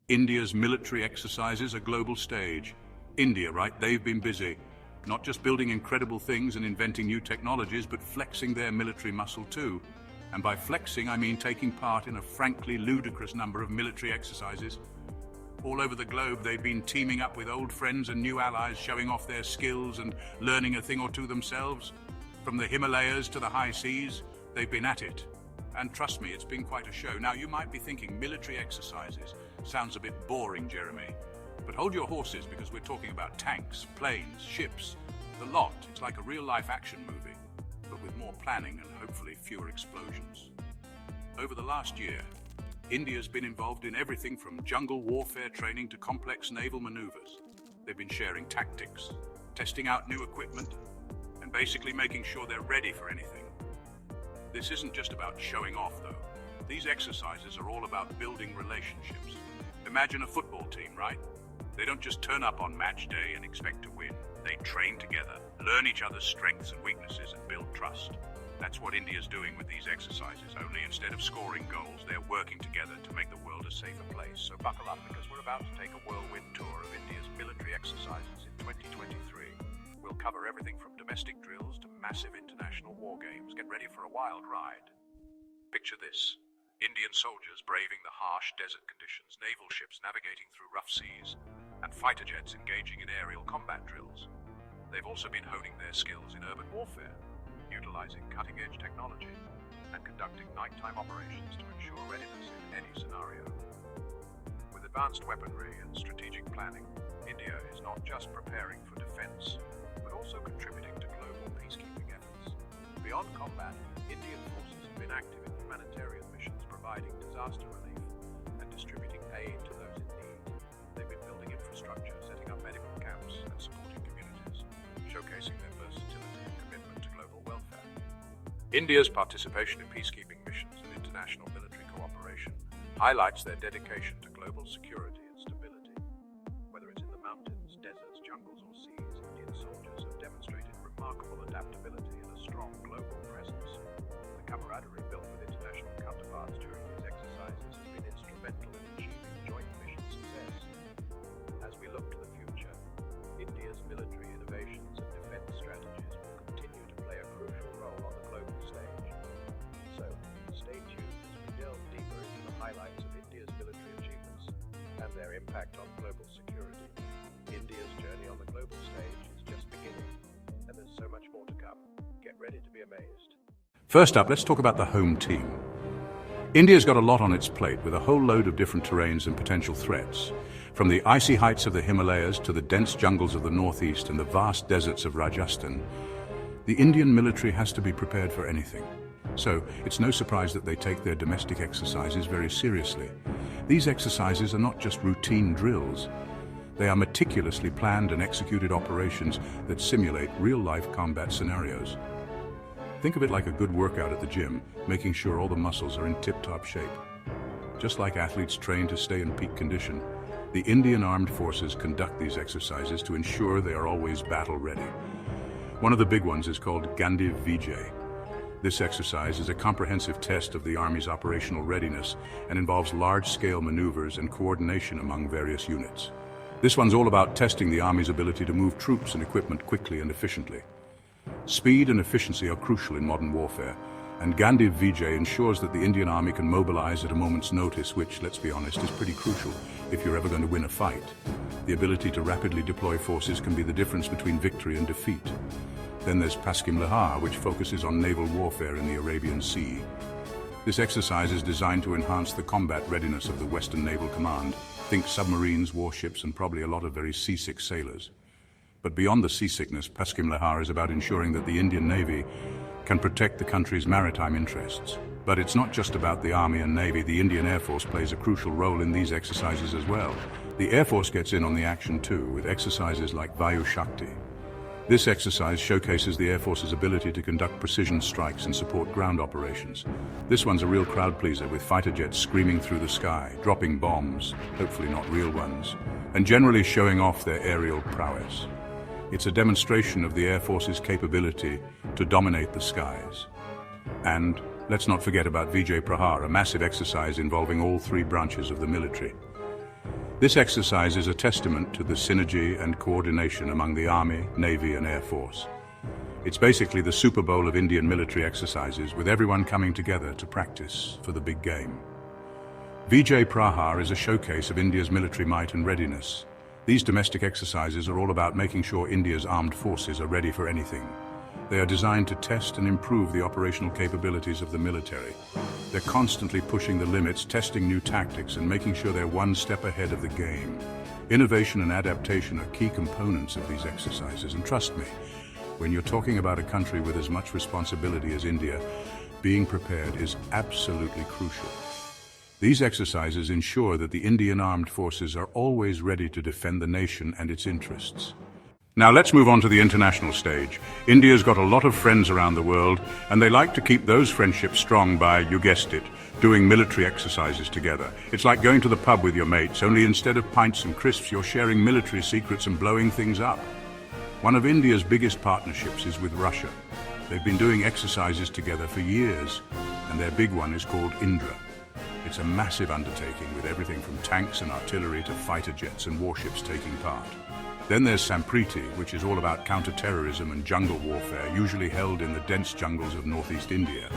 India's military exercises a global stage. India, right? They've been busy. Not just building incredible things and inventing new technologies, but flexing their military muscle too. And by flexing, I mean taking part in a frankly ludicrous number of military exercises. All over the globe, they've been teaming up with old friends and new allies, showing off their skills and learning a thing or two themselves. From the Himalayas to the high seas, they've been at it. And trust me, it's been quite a show. Now, you might be thinking military exercises sounds a bit boring, Jeremy. But hold your horses, because we're talking about tanks, planes, ships, the lot. It's like a real-life action movie, but with more planning and hopefully fewer explosions. Over the last year, India's been involved in everything from jungle warfare training to complex naval maneuvers. They've been sharing tactics, testing out new equipment, and basically making sure they're ready for anything. This isn't just about showing off, though. These exercises are all about building relationships. Imagine a football team, right? They don't just turn up on match day and expect to win. They train together, learn each other's strengths and weaknesses, and build trust. That's what India's doing with these exercises, only instead of scoring goals, they're working together to make the world a safer place. So buckle up, because we're about to take a whirlwind tour of India's military exercises in 2023. We'll cover everything from domestic drills to massive international war games. Get ready for a wild ride. Picture this: Indian soldiers braving the harsh desert conditions, naval ships navigating through rough seas, and fighter jets engaging in aerial combat drills. They've also been honing their skills in urban warfare, utilizing cutting-edge technology, and conducting nighttime operations to ensure readiness in any scenario. With advanced weaponry and strategic planning, India is not just preparing for defense, but also contributing to global peacekeeping efforts. Beyond combat, Indian forces have been active in humanitarian missions, providing disaster relief and distributing aid to those in need. They've been building infrastructure, setting up medical camps, and supporting communities, showcasing their versatility and commitment to global welfare. India's participation in peacekeeping missions and international military cooperation highlights their dedication to global security and stability. Whether it's in the mountains, deserts, jungles, or seas, Indian soldiers have demonstrated remarkable adaptability and a strong global presence. The camaraderie built with international counterparts during these exercises has been instrumental in achieving joint mission success. As we look to the future, India's military innovations and defense strategies will continue to play a crucial role on the global stage. So, stay tuned as we delve deeper into the highlights of India's military achievements and their impact on global security. India's journey on the global stage is just beginning, and there's so much more to come. Get ready to be amazed. First up, let's talk about the home team. India's got a lot on its plate, with a whole load of different terrains and potential threats. From the icy heights of the Himalayas to the dense jungles of the northeast and the vast deserts of Rajasthan, the Indian military has to be prepared for anything. So, it's no surprise that they take their domestic exercises very seriously. These exercises are not just routine drills. They are meticulously planned and executed operations that simulate real-life combat scenarios. Think of it like a good workout at the gym, making sure all the muscles are in tip-top shape. Just like athletes train to stay in peak condition, the Indian Armed Forces conduct these exercises to ensure they are always battle-ready. One of the big ones is called Gandiv Vijay. This exercise is a comprehensive test of the Army's operational readiness and involves large-scale maneuvers and coordination among various units. This one's all about testing the Army's ability to move troops and equipment quickly and efficiently. Speed and efficiency are crucial in modern warfare, and Gandiv Vijay ensures that the Indian Army can mobilize at a moment's notice, which, let's be honest, is pretty crucial if you're ever going to win a fight. The ability to rapidly deploy forces can be the difference between victory and defeat. Then there's Paskim Lahar, which focuses on naval warfare in the Arabian Sea. This exercise is designed to enhance the combat readiness of the Western Naval Command. Think submarines, warships, and probably a lot of very seasick sailors. But beyond the seasickness, Paskim Lahar is about ensuring that the Indian Navy can protect the country's maritime interests. But it's not just about the Army and Navy. The Indian Air Force plays a crucial role in these exercises as well. The Air Force gets in on the action too, with exercises like Vayu Shakti. This exercise showcases the Air Force's ability to conduct precision strikes and support ground operations. This one's a real crowd pleaser, with fighter jets screaming through the sky, dropping bombs, hopefully not real ones, and generally showing off their aerial prowess. It's a demonstration of the Air Force's capability to dominate the skies. And let's not forget about Vijay Prahar, a massive exercise involving all three branches of the military. This exercise is a testament to the synergy and coordination among the Army, Navy and Air Force. It's basically the Super Bowl of Indian military exercises, with everyone coming together to practice for the big game. Vijay Prahar is a showcase of India's military might and readiness. These domestic exercises are all about making sure India's armed forces are ready for anything. They are designed to test and improve the operational capabilities of the military. They're constantly pushing the limits, testing new tactics, and making sure they're one step ahead of the game. Innovation and adaptation are key components of these exercises, and trust me, when you're talking about a country with as much responsibility as India, being prepared is absolutely crucial. These exercises ensure that the Indian armed forces are always ready to defend the nation and its interests. Now let's move on to the international stage. India's got a lot of friends around the world, and they like to keep those friendships strong by, you guessed it, doing military exercises together. It's like going to the pub with your mates, only instead of pints and crisps, you're sharing military secrets and blowing things up. One of India's biggest partnerships is with Russia. They've been doing exercises together for years, and their big one is called Indra. It's a massive undertaking with everything from tanks and artillery to fighter jets and warships taking part. Then there's Sampriti, which is all about counter-terrorism and jungle warfare, usually held in the dense jungles of northeast India.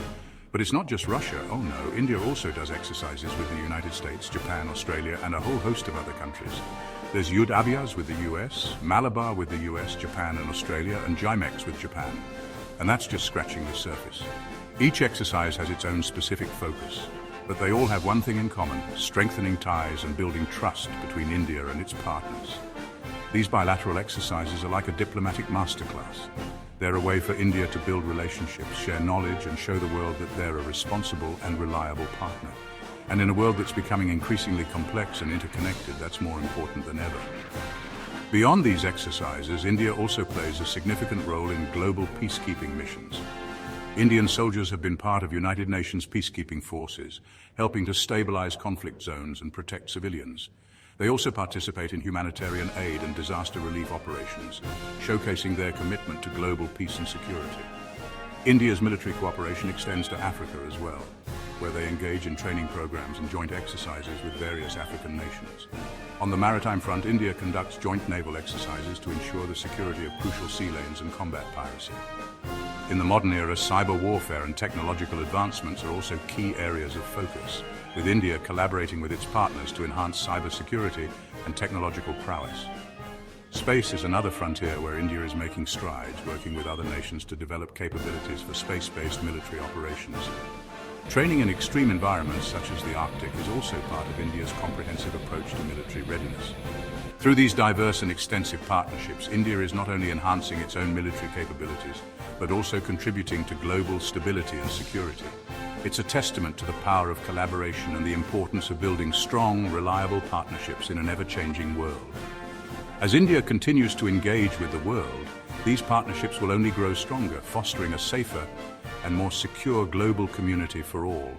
But it's not just Russia, oh no, India also does exercises with the United States, Japan, Australia, and a whole host of other countries. There's Yudh Abhyas with the US, Malabar with the US, Japan and Australia, and JIMEX with Japan. And that's just scratching the surface. Each exercise has its own specific focus, but they all have one thing in common: strengthening ties and building trust between India and its partners. These bilateral exercises are like a diplomatic masterclass. They're a way for India to build relationships, share knowledge, and show the world that they're a responsible and reliable partner. And in a world that's becoming increasingly complex and interconnected, that's more important than ever. Beyond these exercises, India also plays a significant role in global peacekeeping missions. Indian soldiers have been part of United Nations peacekeeping forces, helping to stabilize conflict zones and protect civilians. They also participate in humanitarian aid and disaster relief operations, showcasing their commitment to global peace and security. India's military cooperation extends to Africa as well, where they engage in training programs and joint exercises with various African nations. On the maritime front, India conducts joint naval exercises to ensure the security of crucial sea lanes and combat piracy. In the modern era, cyber warfare and technological advancements are also key areas of focus, with India collaborating with its partners to enhance cybersecurity and technological prowess. Space is another frontier where India is making strides, working with other nations to develop capabilities for space-based military operations. Training in extreme environments such as the Arctic is also part of India's comprehensive approach to military readiness. Through these diverse and extensive partnerships, India is not only enhancing its own military capabilities, but also contributing to global stability and security. It's a testament to the power of collaboration and the importance of building strong, reliable partnerships in an ever-changing world. As India continues to engage with the world, these partnerships will only grow stronger, fostering a safer and more secure global community for all.